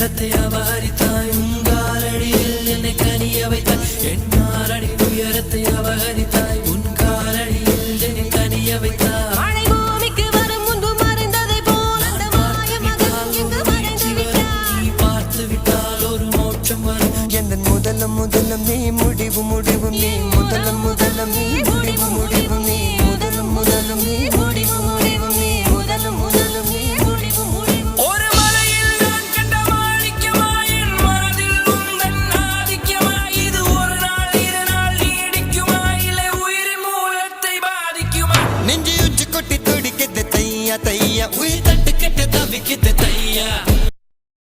துயரத்தை அபகரித்தாய் உன் காலடியில் என்னை கனிய வைத்தாய் என் மாரடி துயரத்தை அபகரித்தாய் உன் காலடியில் என்னை கனிய வைத்தாய் மழை பூமிக்கு வரும் முன்பு மறைந்ததை போல் அந்த மாயமகன் எங்கு மறைந்து விட்டாய் நீ பார்த்து விட்டால் ஒரு மோட்சம் வரும் எந்த முதலம் நீ முடிவு நீ முதலம் நீ